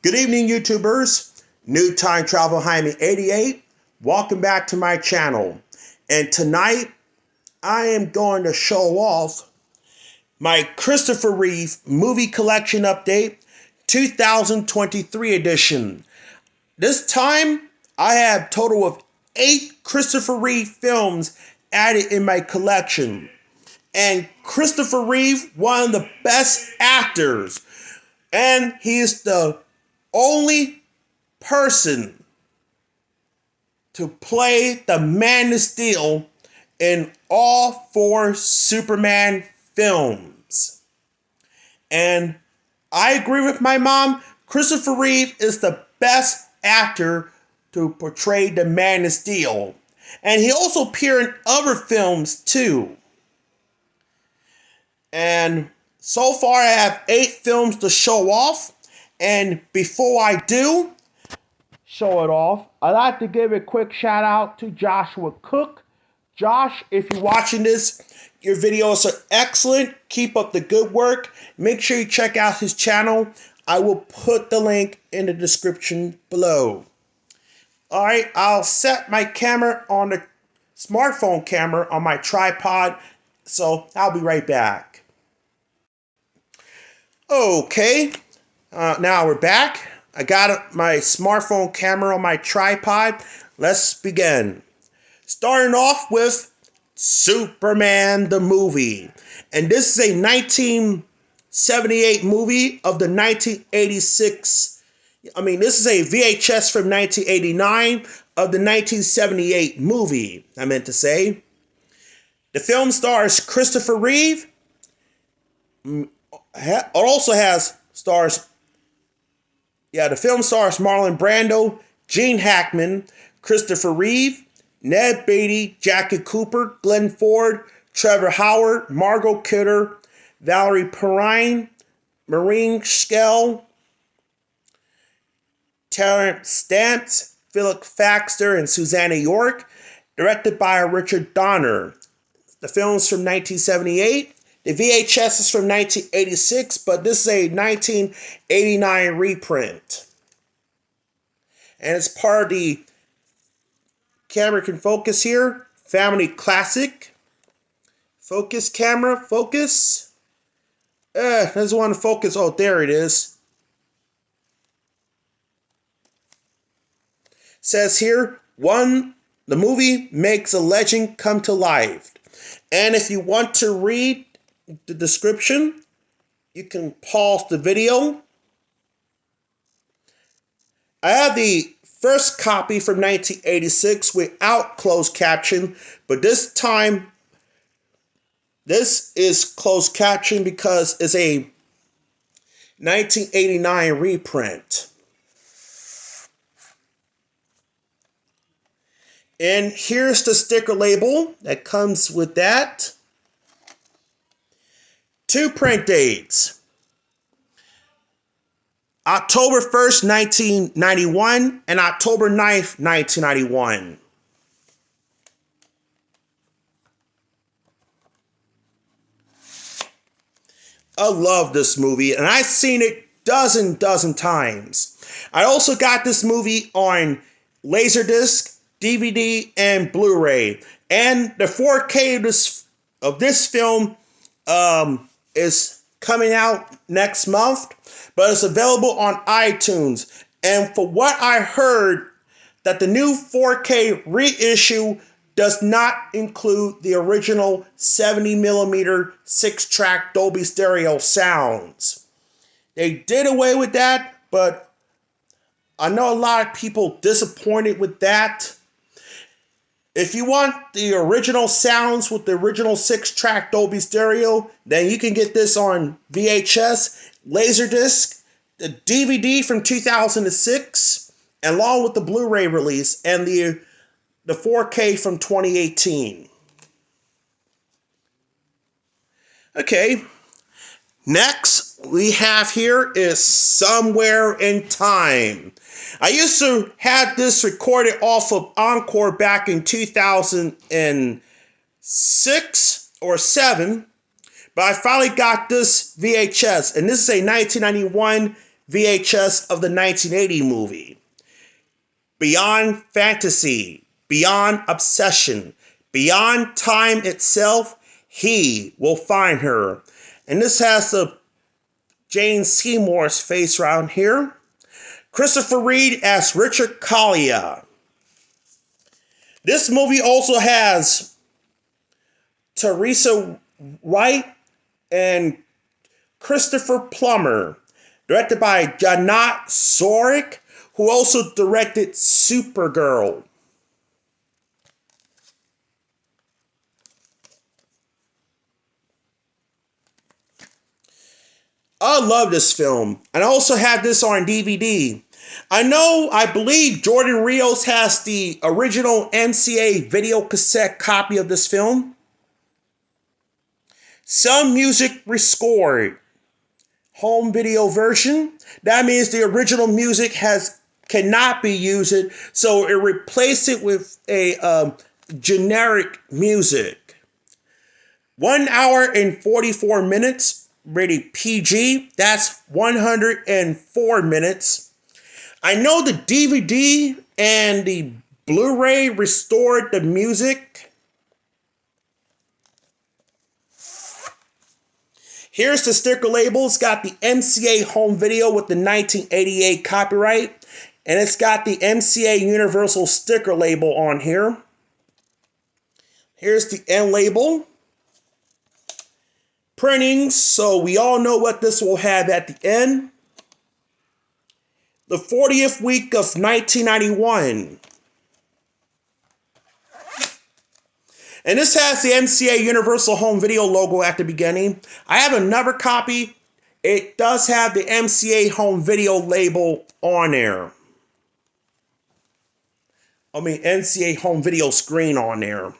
Good evening, YouTubers. New Time Travel Jaime 88. Welcome back to my channel. And tonight, I am going to show off my Christopher Reeve movie collection update 2023 edition. This time, I have a total of 8 Christopher Reeve films added in my collection. And Christopher Reeve, one of the best actors. And he is the only person to play the Man of Steel in all 4 Superman films. And I agree with my mom. Christopher Reeve is the best actor to portray the Man of Steel. And he also appeared in other films too. And so far I have 8 films to show off. And before I do show it off, I'd like to give a quick shout out to Joshua Cook. Josh, if you're watching this, your videos are excellent. Keep up the good work. Make sure you check out his channel. I will put the link in the description below. Alright, I'll set my camera on the smartphone camera on my tripod, so I'll be right back. Okay. Now we're back. I got my smartphone camera on my tripod. Let's begin. Starting off with Superman the movie. And this is a 1978 movie of the 1986. This is a VHS from 1989 of the 1978 movie, I meant to say. The film stars Christopher Reeve. It also has stars... the film stars Marlon Brando, Gene Hackman, Christopher Reeve, Ned Beatty, Jackie Cooper, Glenn Ford, Trevor Howard, Margot Kidder, Valerie Perrine, Maureen Schell, Terrence Stamp, Philip Faxter, and Susanna York. Directed by Richard Donner. The film's from 1978. The VHS is from 1986, but this is a 1989 reprint. And it's part of the camera can focus here. Family classic. Focus camera, focus. Doesn't want to focus. Oh, there it is. Says here, the movie makes a legend come to life. And if you want to read the description, you can pause the video. I have the first copy from 1986 without closed caption, but this time this is closed caption because it's a 1989 reprint. And here's the sticker label that comes with that. 2 print dates. October 1st, 1991 and October 9th, 1991. I love this movie and I've seen it dozen times. I also got this movie on Laserdisc, DVD, and Blu-ray. And the 4K of this film is coming out next month, but it's available on iTunes. And for what I heard, that the new 4K reissue does not include the original 70mm 6-track Dolby Stereo sounds. They did away with that, but I know a lot of people disappointed with that. If you want the original sounds with the original 6-track Dolby Stereo, then you can get this on VHS, Laserdisc, the DVD from 2006, along with the Blu-ray release, and the 4K from 2018. Okay, next we have here is Somewhere in Time. I used to have this recorded off of Encore back in 2006 or 7, but I finally got this VHS, and this is a 1991 VHS of the 1980 movie. Beyond fantasy, beyond obsession, beyond time itself, he will find her. And this has the Jane Seymour's face around here. Christopher Reeve as Richard Collier. This movie also has Teresa Wright and Christopher Plummer, directed by Janat Sorik, who also directed Supergirl. I love this film, and I also have this on DVD. I believe Jordan Rios has the original MCA video cassette copy of this film. Some music rescored. Home video version. That means the original music cannot be used, so it replaced it with a generic music. 1 hour and 44 minutes, rated PG. That's 104 minutes. I know the DVD and the Blu-ray restored the music. Here's the sticker label. It's got the MCA home video with the 1988 copyright. And it's got the MCA Universal sticker label on here. Here's the end label. Printings, so we all know what this will have at the end. The 40th week of 1991. And this has the MCA Universal Home Video logo at the beginning. I have another copy. It does have the MCA Home Video label on there. MCA Home Video screen on there.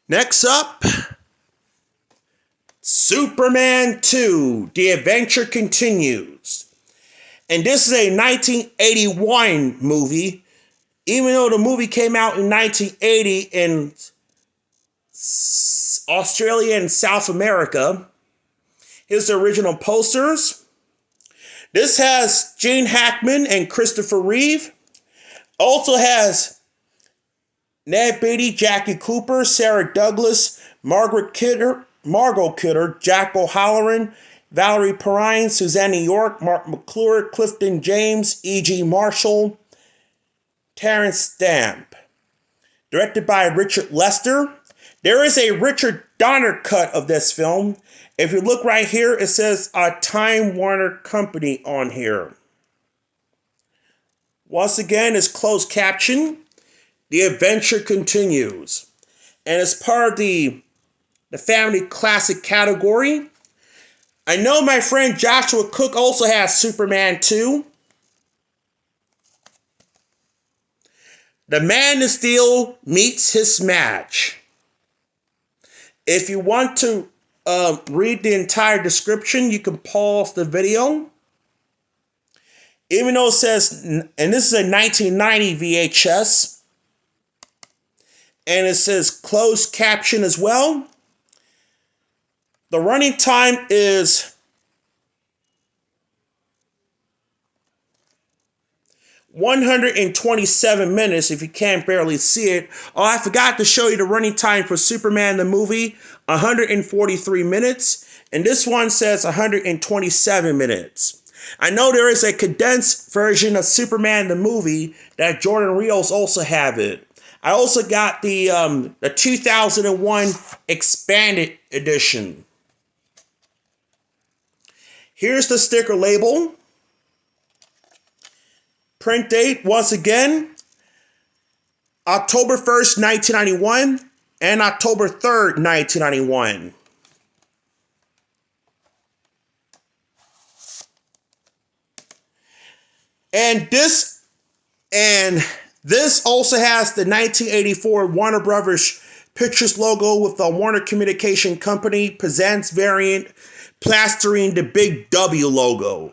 Next up, Superman 2, The Adventure Continues. And this is a 1981 movie. Even though the movie came out in 1980 in Australia and South America. Here's the original posters. This has Gene Hackman and Christopher Reeve. Also has Ned Beatty, Jackie Cooper, Sarah Douglas, Margot Kidder, Jack O'Halloran, Valerie Perrine, Suzanne York, Mark McClure, Clifton James, E.G. Marshall, Terrence Stamp. Directed by Richard Lester. There is a Richard Donner cut of this film. If you look right here, it says Time Warner Company on here. Once again, it's closed caption. The Adventure Continues. And it's part of the family classic category. I know my friend Joshua Cook also has Superman 2. The Man of Steel meets his match. If you want to read the entire description, you can pause the video. Even though it says, and this is a 1990 VHS, and it says closed caption as well. The running time is 127 minutes, if you can't barely see it. Oh, I forgot to show you the running time for Superman the movie, 143 minutes. And this one says 127 minutes. I know there is a condensed version of Superman the movie that Jordan Rios also have it. I also got the 2001 expanded edition. Here's the sticker label. Print date, once again, October 1st, 1991 and October 3rd, 1991. And this also has the 1984 Warner Brothers Pictures logo with the Warner Communication Company Presents variant plastering the big W logo.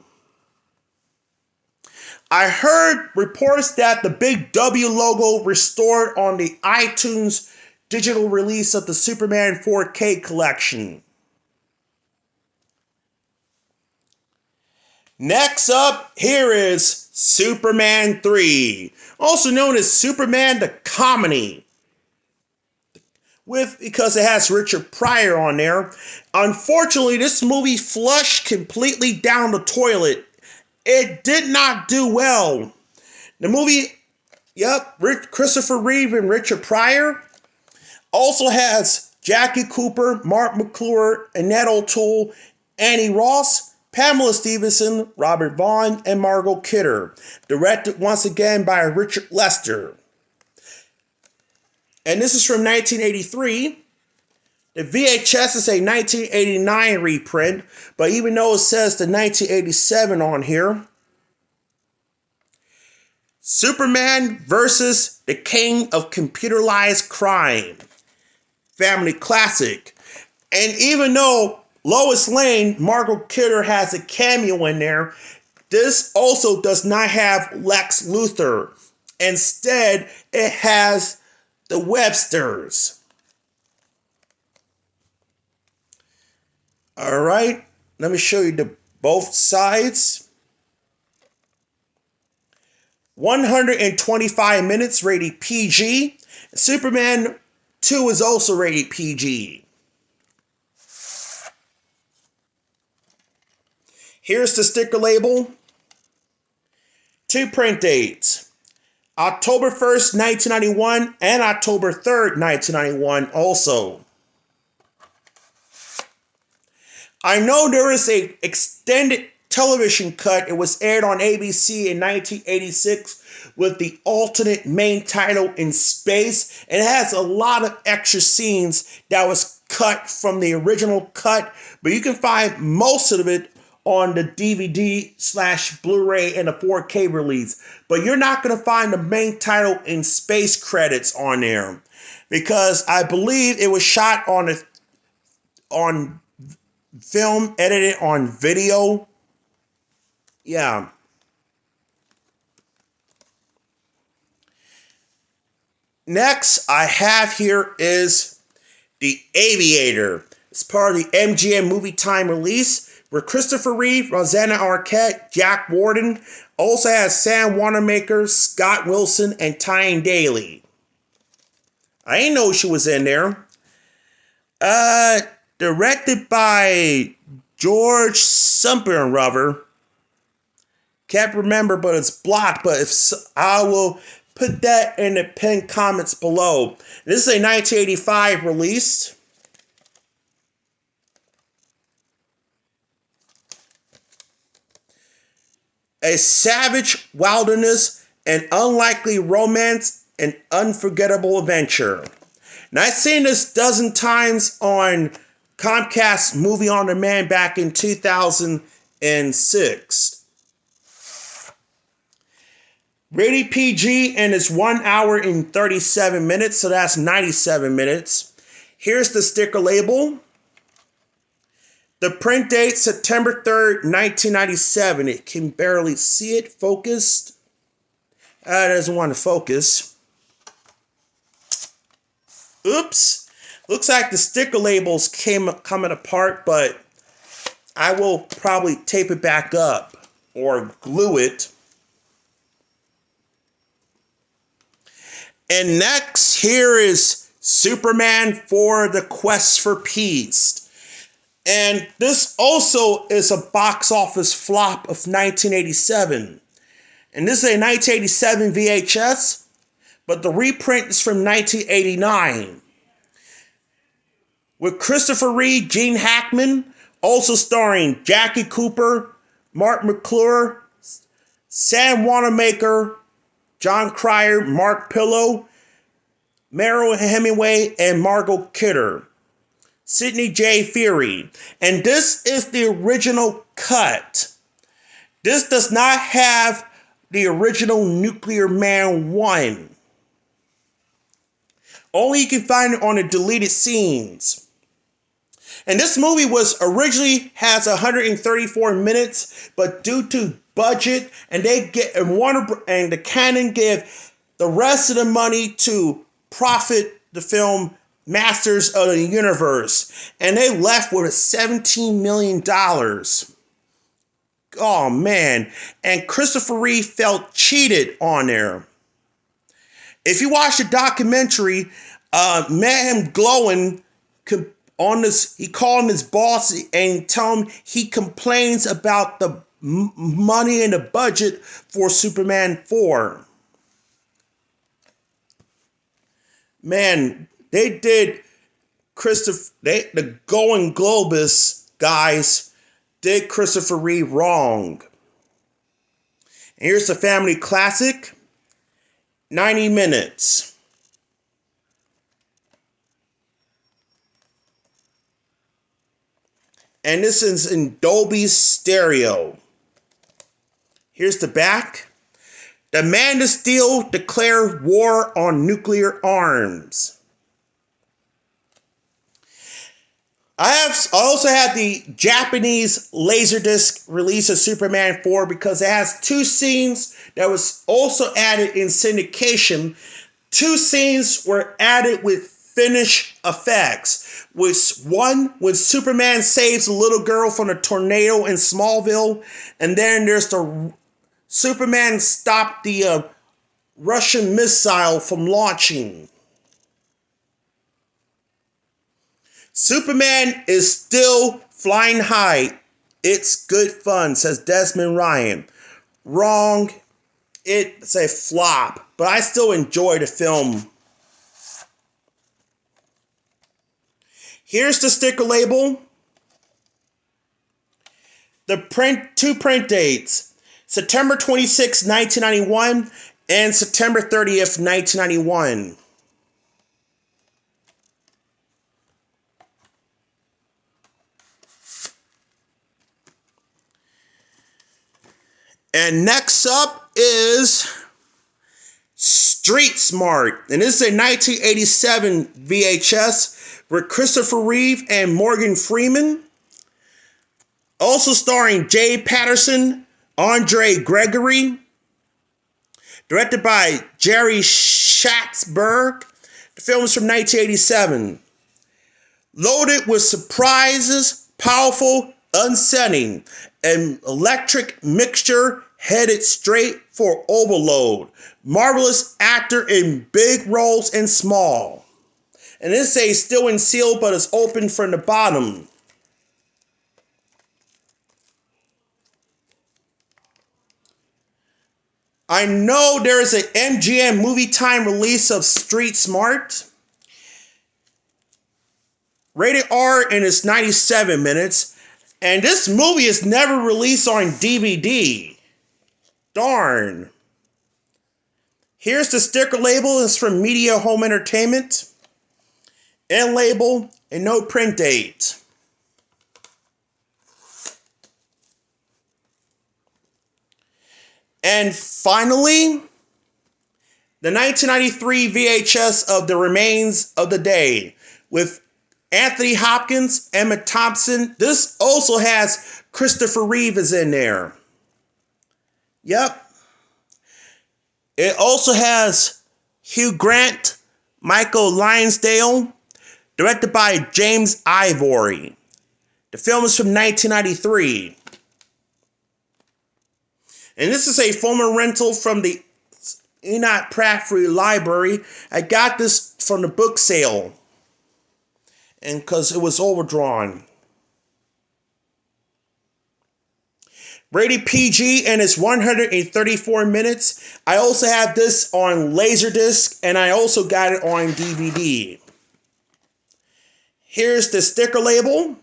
I heard reports that the big W logo restored on the iTunes digital release of the Superman 4K collection. Next up, here is Superman 3, also known as Superman the Comedy, because it has Richard Pryor on there. Unfortunately, this movie flushed completely down the toilet. It did not do well. The movie, Christopher Reeve and Richard Pryor, also has Jackie Cooper, Mark McClure, Annette O'Toole, Annie Ross, Pamela Stevenson, Robert Vaughn, and Margot Kidder. Directed once again by Richard Lester. And this is from 1983. The VHS is a 1989 reprint, but even though it says the 1987 on here, Superman versus the King of Computerized Crime. Family classic. And even though Lois Lane, Margot Kidder, has a cameo in there, this also does not have Lex Luthor. Instead, it has the Websters. All right, let me show you both sides. 125 minutes, rated PG. Superman 2 is also rated PG. Here's the sticker label. 2 print dates. October 1st, 1991 and October 3rd, 1991 also. I know there is an extended television cut. It was aired on ABC in 1986 with the alternate main title In Space. And it has a lot of extra scenes that was cut from the original cut, but you can find most of it on the DVD/Blu-ray and the 4K release. But you're not going to find the main title In Space credits on there, because I believe it was shot on film, edited on video. Yeah. Next I have here is The Aviator. It's part of the MGM Movie Time release, where Christopher Reeve, Rosanna Arquette, Jack Warden, also has Sam Wanamaker, Scott Wilson, and Tyne Daly. I didn't know she was in there. Directed by George something. Can't remember, but it's blocked. But I will put that in the pinned comments below. This is a 1985 release. A savage wilderness, an unlikely romance, an unforgettable adventure. Now, I've seen this a dozen times on Comcast Movie On Demand back in 2006. Rated PG, and it's 1 hour and 37 minutes, so that's 97 minutes. Here's the sticker label. The print date, September 3rd, 1997. It can barely see it focused. It doesn't want to focus. Oops. Looks like the sticker labels coming apart, but I will probably tape it back up or glue it. And next, here is Superman for the Quest for Peace. And this also is a box office flop of 1987. And this is a 1987 VHS, but the reprint is from 1989. With Christopher Reeve, Gene Hackman, also starring Jackie Cooper, Mark McClure, Sam Wanamaker, John Cryer, Mark Pillow, Meryl Hemingway, and Margot Kidder. Sidney J. Furie. And this is the original cut. This does not have the original Nuclear Man 1. Only you can find it on the deleted scenes. And this movie has 134 minutes, but due to budget, and the Canon give the rest of the money to profit the film Masters of the Universe, and they left with $17 million. Oh man. And Christopher Reeve felt cheated on there. If you watch the documentary, met him glowing on this. He called him his boss and tell him he complains about the money and the budget for Superman 4. Man, they did the Going Globus guys did Christopher Reeve wrong. And here's the family classic, 90 minutes. And this is in Dolby Stereo. Here's the back. The Man of Steel declared war on nuclear arms. I also had the Japanese Laserdisc release of Superman 4 because it has two scenes that was also added in syndication. Two scenes were added with finished effects. One when Superman saves a little girl from a tornado in Smallville, and then there's the Superman stopped the Russian missile from launching. Superman is still flying high. It's good fun, says Desmond Ryan. Wrong. It's a flop, but I still enjoy the film. Here's the sticker label. The two print dates. September 26, 1991 and September 30th, 1991. And next up is Street Smart. And this is a 1987 VHS with Christopher Reeve and Morgan Freeman. Also starring Jay Patterson, Andre Gregory. Directed by Jerry Schatzberg. The film is from 1987. Loaded with surprises, powerful, unsettling, an electric mixture headed straight for overload. Marvelous actor in big roles and small. And this is still in seal, but it's open from the bottom. I know there is an MGM Movie Time release of Street Smart. Rated R and it's 97 minutes. And this movie is never released on DVD. Darn. Here's the sticker label. It's from Media Home Entertainment. End label and no print date. And finally, the 1993 VHS of The Remains of the Day with Anthony Hopkins, Emma Thompson. This also has Christopher Reeve is in there. Yep. It also has Hugh Grant, Michael Lonsdale, directed by James Ivory. The film is from 1993. And this is a former rental from the Enoch Pratt Free Library. I got this from the book sale. And because it was overdrawn. Rated PG and it's 134 minutes. I also have this on Laserdisc and I also got it on DVD. Here's the sticker label.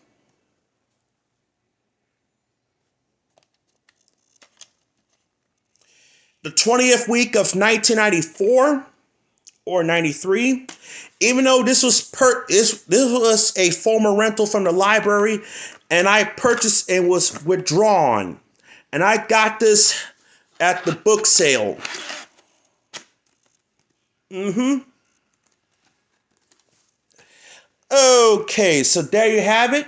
The 20th week of 1994 or 93. Even though this was a former rental from the library and I purchased and was withdrawn. And I got this at the book sale. Okay, so there you have it.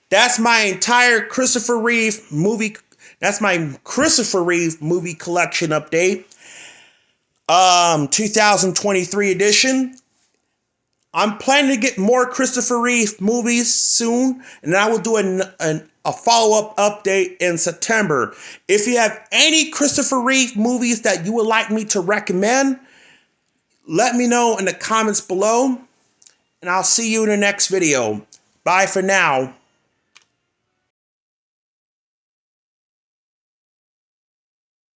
That's my entire Christopher Reeve movie. That's my Christopher Reeve movie collection update. 2023 edition. I'm planning to get more Christopher Reeve movies soon, and I will do a follow-up update in September. If you have any Christopher Reeve movies that you would like me to recommend, let me know in the comments below, and I'll see you in the next video. Bye for now.